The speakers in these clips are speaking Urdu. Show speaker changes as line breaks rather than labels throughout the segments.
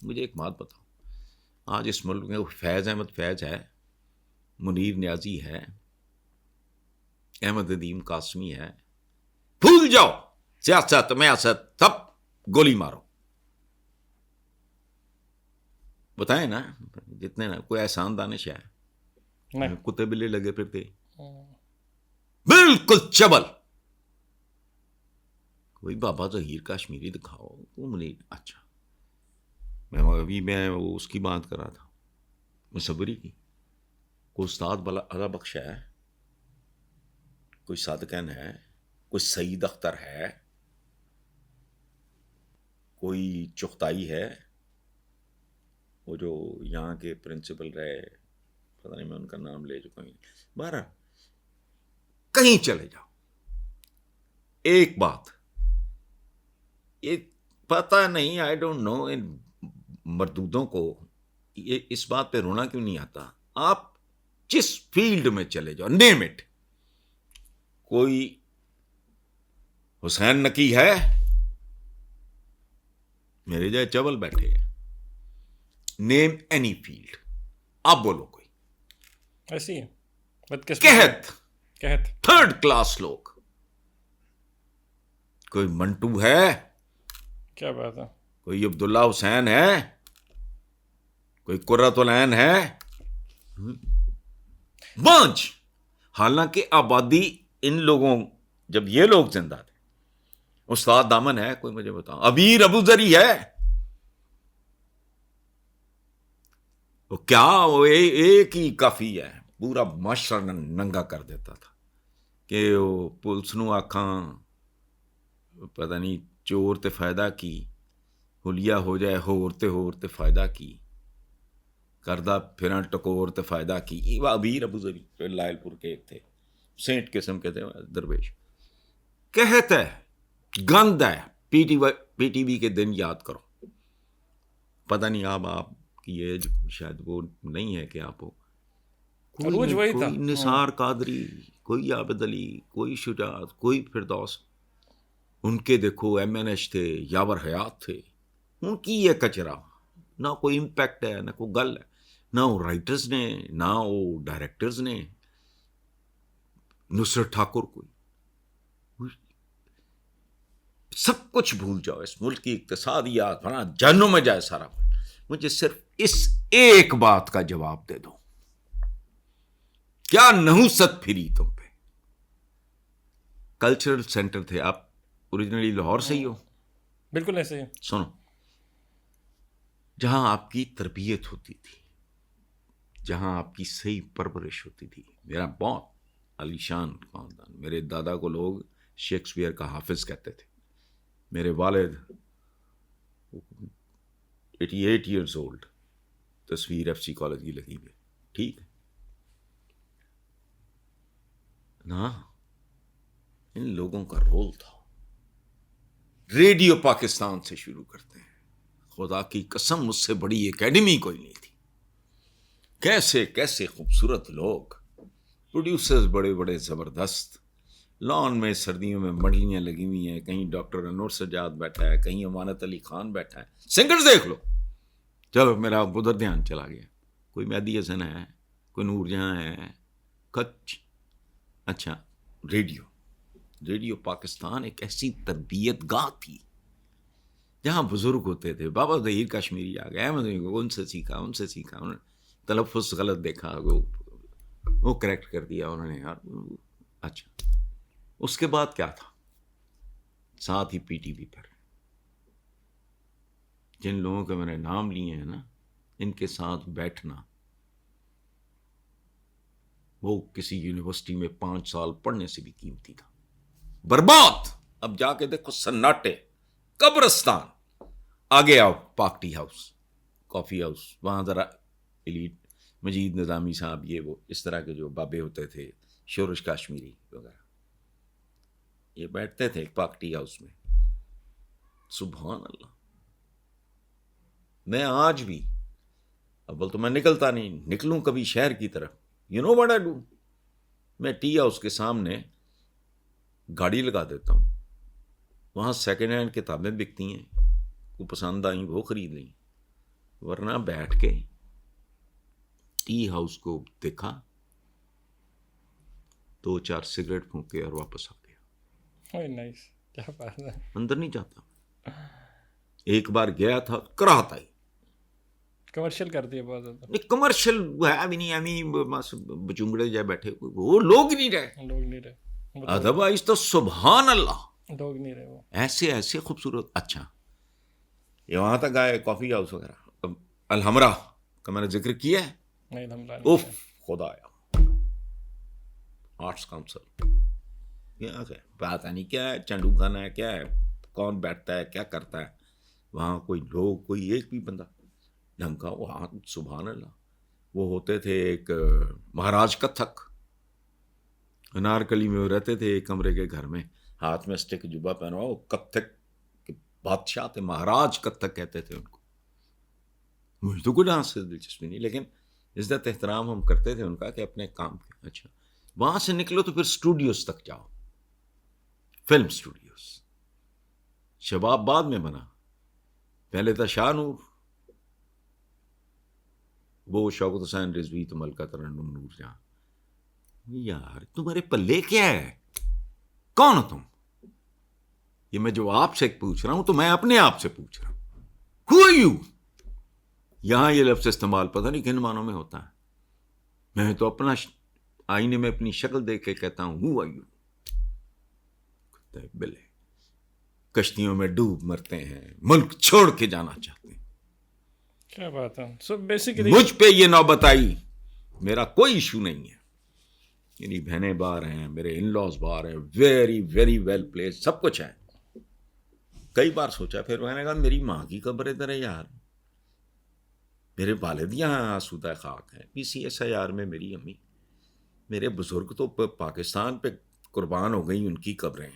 مجھے ایک بات بتاؤ، آج اس ملک میں فیض احمد فیض ہے، منیر نیازی ہے، احمد ندیم قاسمی ہے، بھول جاؤ سیاست میاست سب گولی مارو. بتائیں نا جتنے نا کوئی احسان دانش ہے، کتے بلے لگے پھرتے بالکل چبل. کوئی بابا ظہیر کشمیری دکھاؤ منیر. اچھا میں اس کی بات کر رہا تھا مصوری کی. کوئی استاد بلا ادا بخش ہے، کوئی صادقین ہے، کوئی سعید اختر ہے، کوئی چغتائی ہے، وہ جو یہاں کے پرنسپل رہے، پتہ نہیں میں ان کا نام لے چکا ہوں. بہرحال کہیں چلے جاؤ، ایک بات یہ پتہ نہیں، آئی ڈونٹ نو ان مردودوں کو یہ اس بات پہ رونا کیوں نہیں آتا. آپ جس فیلڈ میں چلے جاؤ، نیم اٹ، کوئی حسین نقی ہے میرے جائے چبل بیٹھے ہیں. نیم اینی فیلڈ، آپ بولو کوئی
ایسی ہے
کہت تھرڈ کلاس لوگ. کوئی منٹو ہے،
کیا بات ہے،
کوئی عبداللہ حسین ہے، کوئی قرۃ العین ہے، بانچ. حالانکہ آبادی ان لوگوں، جب یہ لوگ زندہ تھے، استاد دامن ہے، کوئی مجھے بتاؤ، ابیر ابو ذری ہے، وہ کیا وہ ایک ہی کافی ہے، پورا معاشرہ ننگا کر دیتا تھا کہ وہ پولیس نو آکھاں پتہ نہیں چور تے فائدہ کی، حلیہ ہو جائے ہور تے فائدہ کی، کردہ پھراں ٹکور تے فائدہ کی. یہ ابیر ابو ذری جو لائل پور کے ایک تھے، سینٹ قسم کے تھے درویش. کہتا ہے گند ہے. پی ٹی وی کے دن یاد کرو. پتہ نہیں آپ کی ایج شاید وہ نہیں ہے کہ آپ ہو. کوئی نثار قادری، کوئی عابد علی، کوئی شجاعت، کوئی فردوس، ان کے دیکھو ایم این ایچ تھے، یاور حیات تھے. ان کی یہ کچرا، نہ کوئی امپیکٹ ہے، نہ کوئی گل ہے، نہ وہ رائٹرز نے، نہ وہ ڈائریکٹرز نے. نصرت ٹھاکر کوئی، سب کچھ بھول جاؤ. اس ملک کی اقتصادیات بنا جہنم میں جائے سارا. مجھے صرف اس ایک بات کا جواب دے دو، کیا نحوست پھری تم پہ؟ کلچرل سینٹر تھے، آپ اوریجنلی لاہور سے ہی ہو؟
بالکل ایسے ہی.
سنو، جہاں آپ کی تربیت ہوتی تھی، جہاں آپ کی صحیح پرورش ہوتی تھی. میرا بہت علی شان خاندان، میرے دادا کو لوگ شیکسپیئر کا حافظ کہتے تھے. میرے والد 88 ایئرز اولڈ، تصویر ایف سی کالج کی لگی ہوئی. ٹھیک ہے نا. ان لوگوں کا رول تھا. ریڈیو پاکستان سے شروع کرتے ہیں. خدا کی قسم مجھ سے بڑی اکیڈمی کوئی نہیں تھی. کیسے کیسے خوبصورت لوگ، پروڈیوسرز بڑے بڑے زبردست. لان میں سردیوں میں منڈلیاں لگی ہوئی ہیں، کہیں ڈاکٹر انور سجاد بیٹھا ہے، کہیں امانت علی خان بیٹھا ہے. سنگرز دیکھ لو. چلو میرا ادھر دھیان چلا گیا. کوئی مہدی حسن ہے، کوئی نور جہاں ہے، کچھ. اچھا، ریڈیو پاکستان ایک ایسی تربیت گاہ تھی جہاں بزرگ ہوتے تھے. بابا ظہیر کشمیری آ گئے، ان سے سیکھا، انہوں نے تلفظ غلط دیکھا، وہ کریکٹ کر دیا انہوں نے یار. اچھا، اس کے بعد کیا تھا؟ ساتھ ہی پی ٹی وی پر جن لوگوں کے میں نے نام لیے ہیں نا، ان کے ساتھ بیٹھنا. وہ کسی یونیورسٹی میں 5 سال پڑھنے سے بھی قیمتی تھا. برباد. اب جا کے دیکھو سناٹے، قبرستان. آگے آؤ، پاک ٹی ہاؤس، کافی ہاؤس، وہاں ذرا ایلیٹ، مجید نظامی صاحب، یہ وہ اس طرح کے جو بابے ہوتے تھے، شورش کاشمیری وغیرہ، یہ بیٹھتے تھے پاک ٹی ہاؤس میں. سبحان اللہ. میں آج بھی، اول تو میں نکلتا نہیں، نکلوں کبھی شہر کی طرف، you know what I do, میں ٹی ہاؤس کے سامنے گاڑی لگا دیتا ہوں. وہاں سیکنڈ ہینڈ کتابیں بکتی ہیں، کو پسند آئیں وہ خرید لیں. ورنہ بیٹھ کے ٹی ہاؤس کو دیکھا, 2-4 سگریٹ پھونکے اور واپس آ گیا.
نائس, کیا بات ہے.
اندر نہیں جاتا. ایک بار گیا تھا, کراتا ہی
کمرشل کر دیا بہت زیادہ.
نہیں, کمرشل ہے بھی نہیں, ہمیں بس بچونگڑے جائے بیٹھے, وہ لوگ نہیں رہے.
لوگ نہیں رہے,
ادروائز تو سبحان اللہ
لوگ نہیں رہے وہ.
ایسے ایسے خوبصورت. اچھا, یہ وہاں تک آئے کافی ہاؤس وغیرہ, الحمرہ کا میں نے ذکر کیا ہے.
نہیں الحمد
اوف
للہ.
خدایا, آرٹس کاؤنسل کیا ہے, پتہ نہیں کیا ہے, چنڈو خانہ ہے, کیا ہے, کون بیٹھتا ہے, کیا کرتا ہے وہاں, کوئی لوگ, کوئی ایک بھی بندہ ڈھنگ کا. وہاں سبحان اللہ وہ ہوتے تھے ایک مہاراج کتھک, انارکلی میں وہ رہتے تھے ایک کمرے کے گھر میں, ہاتھ میں اسٹک جبہ پہنا ہوا, وہ کتھک کے بادشاہ تھے, مہاراج کتھک کہتے تھے ان کو. مجھے تو کوئی ڈانس سے دلچسپی نہیں, لیکن عزت احترام ہم کرتے تھے ان کا کہ اپنے کام کے. اچھا, وہاں سے نکلو تو پھر اسٹوڈیوز تک جاؤ, فلم اسٹوڈیوز. شباب بعد میں بنا, پہلے تھا شاہ نور, وہ شوکت حسین رضوی, تو ملکہ ترنم نور جہاں. یار تمہارے پلے کیا ہے, کون ہو تم؟ یہ میں جو آپ سے پوچھ رہا ہوں تو میں اپنے آپ سے پوچھ رہا ہوں, ہو آر یو؟ یہاں یہ لفظ استعمال پتہ نہیں کن معنوں میں ہوتا ہے. میں تو اپنا آئینے میں اپنی شکل دیکھ کے کہتا ہوں ہو آر یو. بلے کشتیوں میں ڈوب مرتے ہیں, ملک چھوڑ کے جانا چاہتے ہیں.
کیا بات ہے. سو بیسیکلی
مجھ پہ یہ نوبت آئی, میرا کوئی ایشو نہیں ہے. میری بہنیں باہر ہیں, میرے ان لاز باہر ہیں, ویری ویری ویل پلیس, سب کچھ ہے. کئی بار سوچا, پھر میں نے کہا میری ماں کی قبر ادھر ہے یار, میرے والد یہاں آسودہ خاک ہیں, PCSIR میں میری امی, میرے بزرگ تو پاکستان پہ قربان ہو گئی, ان کی قبریں.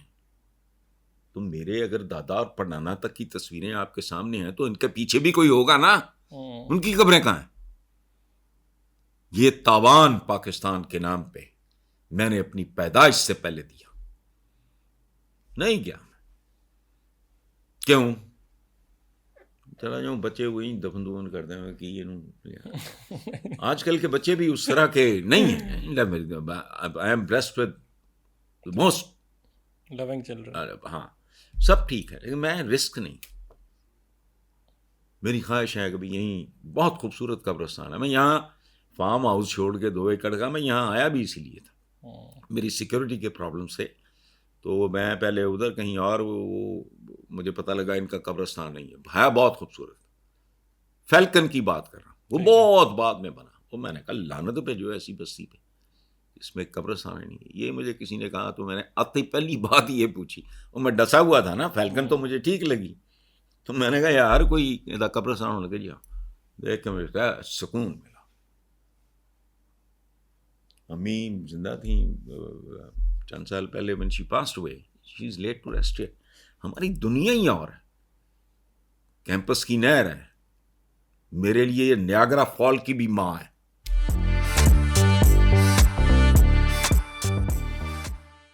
تو میرے اگر دادا اور پڑنانا تک کی تصویریں آپ کے سامنے ہیں تو ان کے پیچھے بھی کوئی ہوگا نا, ان کی قبریں کہاں ہیں؟ یہ تاوان پاکستان کے نام پہ میں نے اپنی پیدائش سے پہلے دیا نہیں کیا. کیوں چلا جاؤں, بچے وہی دفن دفن کر دیں کہ آج کل کے بچے بھی اس طرح کے نہیں ہیں. I am blessed with most
loving children.
ہاں سب ٹھیک ہے, لیکن میں رسک نہیں. میری خواہش ہے کہ بھی یہیں بہت خوبصورت قبرستان ہے. میں یہاں فارم ہاؤس چھوڑ کے 2 ایکڑ کا, میں یہاں آیا بھی اسی لیے تھا, میری سیکیورٹی کے پرابلم سے. تو میں پہلے ادھر کہیں اور, مجھے پتہ لگا ان کا قبرستان نہیں ہے بہت خوبصورت. فیلکن کی بات کر رہا ہوں, وہ بہت بعد میں بنا. وہ میں نے کہا لعنت پہ جو ہے ایسی بستی پہ, اس میں قبرستان نہیں ہے. یہ مجھے کسی نے کہا تو میں نے آتے پہلی بات یہ پوچھی, اور میں ڈسا ہوا تھا نا, فیلکن تو مجھے ٹھیک لگی. تو میں نے کہا یار کوئی قبرستان ہونے کے جاؤ, دیکھ کے مجھے کہا سکون ملا. امی زندہ تھیں چند سال پہلے, when she passed away, she is laid to rest here. ہماری دنیا ہی اور ہے, کیمپس کی نہر ہے, میرے لیے یہ نیاگرا فال کی بھی ماں ہے.